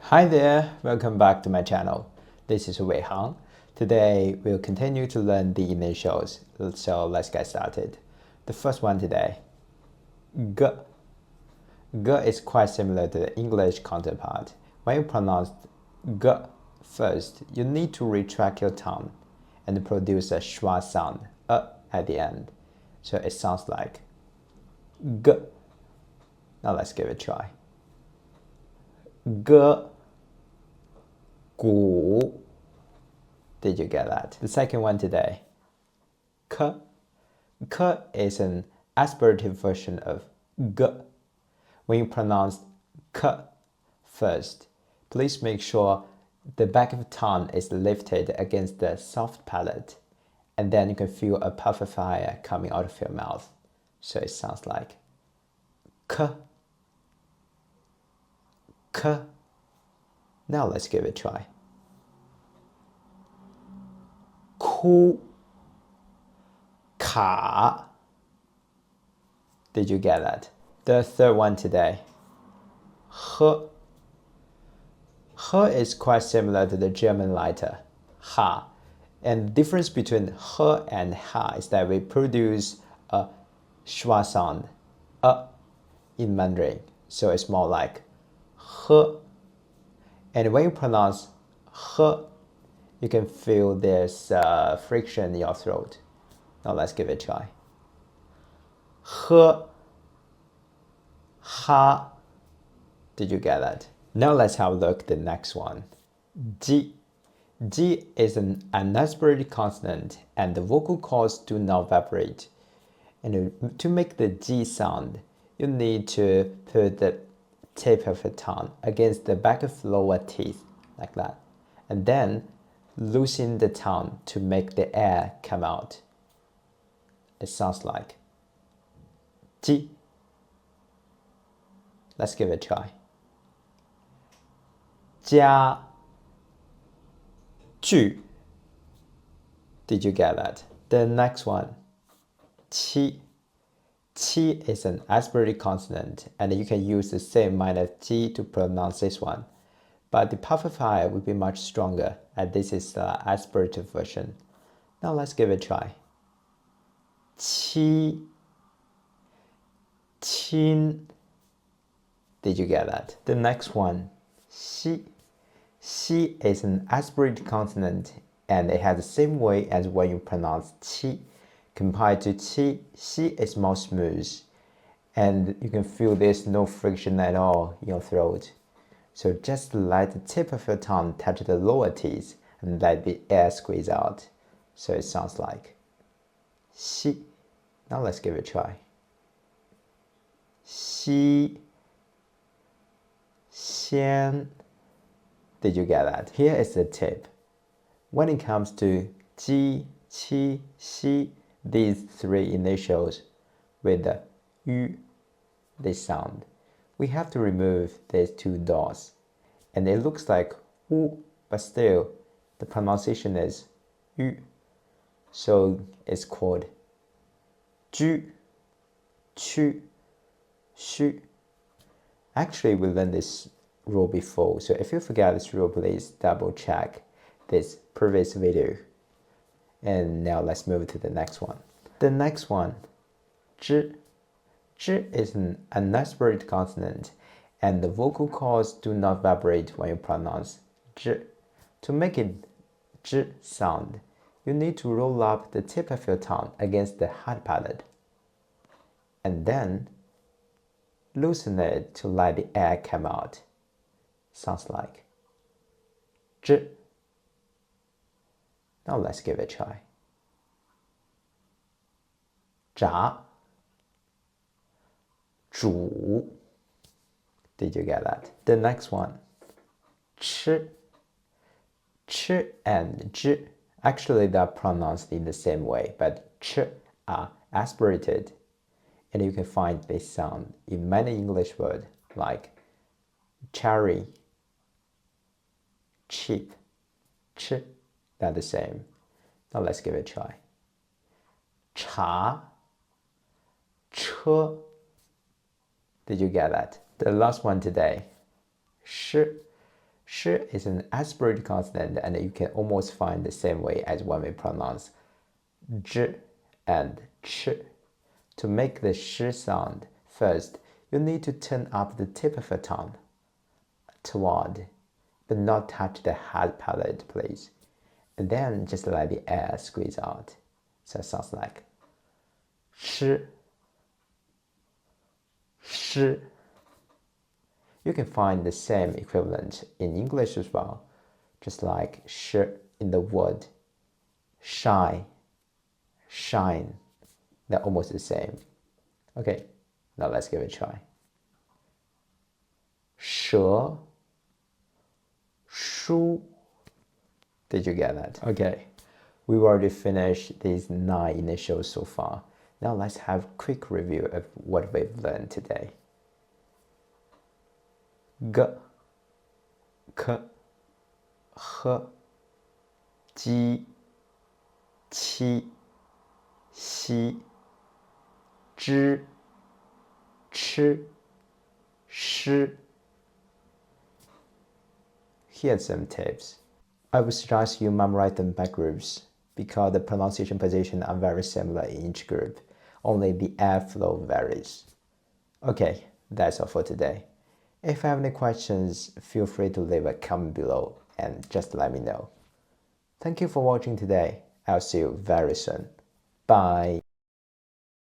Hi there, welcome back to my channel. This is Weihang. Today we'll continue to learn the initials, so let's get started. The first one today, G. G is quite similar to the English counterpart. When you pronounce G first, you need to retract your tongue and produce a schwa sound, at the end. So it sounds like G. Now let's give it a try. G. Gu. Did you get that? The second one today. K. K is an aspirative version of G. When you pronounce K first, please make sure the back of the tongue is lifted against the soft palate, and then you can feel a puff of fire coming out of your mouth. So it sounds like K. K. Now let's give it a try. Ku. Ka. Did you get that? The third one today. H. H is quite similar to the German letter Ha. And the difference between H and Ha is that we produce a schwa sound in Mandarin. So it's more like H. And when you pronounce H, you can feel there's friction in your throat. Now let's give it a try. H. Ha. Did you get that? Now let's have a look at the next one. G. G is an unaspirated consonant and the vocal cords do not vibrate. And to make the G sound, you need to put the tip of the tongue against the back of lower teeth, like that. And then loosen the tongue to make the air come out. It sounds like G. Let's give it a try. Jia. Ju. Did you get that? The next one. Qi. Qi is an aspirated consonant, and you can use the same minor G to pronounce this one. But the puff of fire will be much stronger, and this is the aspirative version. Now let's give it a try. Qi. Qin. Did you get that? The next one. Xi. Xi is an aspirated consonant, and it has the same way as when you pronounce qi. Compared to qi, xi is more smooth, and you can feel there's no friction at all in your throat. So just let the tip of your tongue touch the lower teeth and let the air squeeze out. So it sounds like xi. Now let's give it a try. Xi. Xian. Did you get that? Here is the tip. When it comes to Ji, Qi, Xi, these three initials with the Yu, this sound, we have to remove these two dots. And it looks like U, but still the pronunciation is Yu. So it's called Ju, Chu, Xu. Actually, we learned this rule before, so if you forgot this rule, please double check this previous video. And now let's move to the next one. The next one, zhi. Zhi is an unaspirated consonant, and the vocal cords do not vibrate when you pronounce zhi. To make it zhi sound, you need to roll up the tip of your tongue against the hard palate, and then loosen it to let the air come out. Sounds like zhi. Now let's give it a try. Zha. Zhu. Did you get that? The next one. Chi. Chi and zhi. Actually, they're pronounced in the same way, but ch are aspirated. And you can find this sound in many English words like cherry, cheap, ch. They're the same. Now let's give it a try. Cha. Che. Did you get that? The last one today. Shi. Sh is an aspirated consonant, and you can almost find the same way as when we pronounce zh and ch. To make the sh sound, first, you need to turn up the tip of your tongue toward, but not touch the hard palate, please. And then just let the air squeeze out. So it sounds like sh, sh. You can find the same equivalent in English as well, just like sh in the word shy, shine. They're almost the same. Okay, now let's give it a try. 蛇 书 Did you get that? Okay, we've already finished these 9 initials so far. Now let's have a quick review of what we've learned today. G, K, H, Ji, Qi, Xi, Zhi, Ch, Sh. Here's some tips. I would suggest you memorize them by groups because the pronunciation positions are very similar in each group. Only the airflow varies. Okay, that's all for today. If you have any questions, feel free to leave a comment below and just let me know. Thank you for watching today. I'll see you very soon. Bye.